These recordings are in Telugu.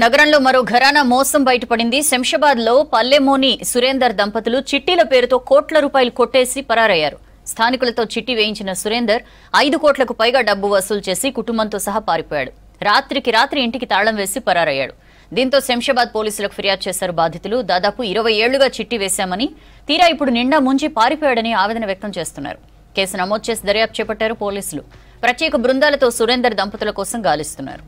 నగరంలో మరో ఘరానా మోసం బయటపడింది. శంషాబాద్లో పల్లెమోని సురేందర్ దంపతులు చిట్టీల పేరుతో కోట్ల రూపాయలు కొట్టేసి పరారయ్యారు. స్థానికులతో చిట్టి వేయించిన సురేందర్ 5 కోట్లకు పైగా డబ్బు వసూలు చేసి కుటుంబంతో సహా పారిపోయాడు. రాత్రికి రాత్రి ఇంటికి తాళం వేసి పరారయ్యాడు. దీంతో శంషాబాద్ పోలీసులకు ఫిర్యాదు చేశారు బాధితులు. దాదాపు 20 ఏళ్లుగా చిట్టి వేశామని, తీరా ఇప్పుడు నిండా ముంచి పారిపోయాడని ఆవేదన వ్యక్తం చేస్తున్నారు. కేసు నమోదు చేసి దర్యాప్తు చేపట్టారు పోలీసులు. ప్రత్యేక బృందాలతో సురేందర్ దంపతుల కోసం గాలిస్తున్నారు.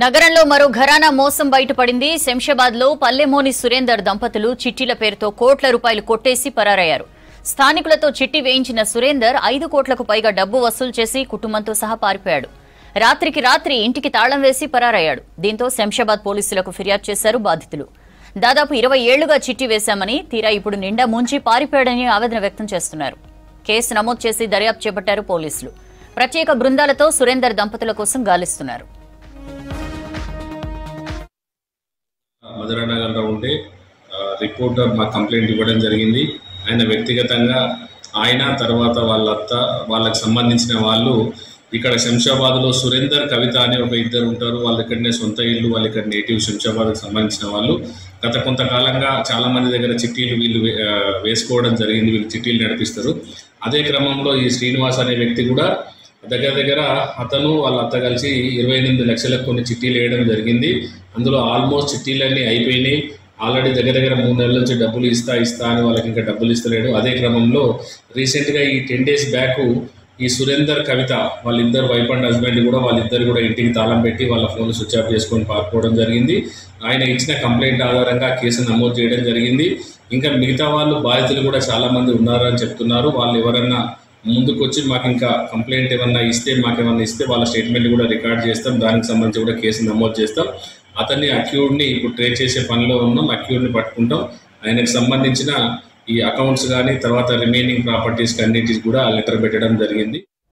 నగరంలో మరో ఘరానా మోసం బయటపడింది. శంషాబాద్లో పల్లెమోని సురేందర్ దంపతులు చిట్టీల పేరుతో కోట్ల రూపాయలు కొట్టేసి పరారయ్యారు. స్థానికులతో చిట్టి వేయించిన సురేందర్ 5 కోట్లకు పైగా డబ్బు వసూలు చేసి కుటుంబంతో సహా పారిపోయాడు. రాత్రికి రాత్రి ఇంటికి తాళం వేసి పరారయ్యాడు. దీంతో శంషాబాద్ పోలీసులకు ఫిర్యాదు చేశారు బాధితులు. దాదాపు 20 ఏళ్లుగా చిట్టి వేశామని, తీరా ఇప్పుడు నిండా ముంచి పారిపోయాడని ఆవేదన వ్యక్తం చేస్తున్నారు. కేసు నమోదు చేసి దర్యాప్తు చేపట్టారు పోలీసులు. ప్రత్యేక బృందాలతో సురేందర్ దంపతుల కోసం గాలిస్తున్నారు. మధురానగర్లో ఉంటే రిపోర్టర్ మాకు కంప్లైంట్ ఇవ్వడం జరిగింది. ఆయన వ్యక్తిగతంగా ఆయన తర్వాత వాళ్ళకి సంబంధించిన వాళ్ళు ఇక్కడ శంషాబాద్లో సురేందర్ కవిత అని ఒక ఇద్దరు ఉంటారు. వాళ్ళు ఇక్కడనే సొంత ఇల్లు, వాళ్ళు ఇక్కడ నేటివ్ శంషాబాద్కి సంబంధించిన వాళ్ళు. గత కొంతకాలంగా చాలామంది దగ్గర చిట్టీలు వీళ్ళు వేసుకోవడం జరిగింది. వీళ్ళు చిట్టీలు నడిపిస్తారు. అదే క్రమంలో ఈ శ్రీనివాస్ అనే వ్యక్తి కూడా దగ్గర అతను వాళ్ళ అత్త కలిసి 28 లక్షలకు కొన్ని చిట్టీలు వేయడం జరిగింది. అందులో ఆల్మోస్ట్ చిట్టీలన్నీ అయిపోయినాయి. ఆల్రెడీ దగ్గర 3 నెలల నుంచి డబ్బులు ఇస్తా అని వాళ్ళకి ఇంకా డబ్బులు ఇస్తలేడు. అదే క్రమంలో రీసెంట్గా ఈ 10 డేస్ బ్యాక్ ఈ సురేందర్ కవిత వాళ్ళిద్దరు వైఫ్ అండ్ హస్బెండ్ కూడా వాళ్ళిద్దరు కూడా ఇంటికి తాళం పెట్టి వాళ్ళ ఫోన్ స్విచ్ ఆఫ్ చేసుకొని పారిపోవడం జరిగింది. ఆయన ఇచ్చిన కంప్లైంట్ ఆధారంగా కేసు నమోదు చేయడం జరిగింది. ఇంకా మిగతా వాళ్ళు బాధితులు కూడా చాలామంది ఉన్నారని చెప్తున్నారు. వాళ్ళు ఎవరన్నా ముందుకు వచ్చి మాకు ఇంకా కంప్లైంట్ ఏమన్నా ఇస్తే వాళ్ళ స్టేట్మెంట్ కూడా రికార్డ్ చేస్తాం. దానికి సంబంధించి కూడా కేసు నమోదు చేస్తాం. అక్యూర్డ్ని ఇప్పుడు ట్రేస్ చేసే పనిలో ఉన్నాం. అక్యూర్డ్ని పట్టుకుంటాం. ఆయనకు సంబంధించిన ఈ అకౌంట్స్ కానీ తర్వాత రిమైనింగ్ ప్రాపర్టీస్కి అన్నిటికి కూడా లెటర్ పెట్టడం జరిగింది.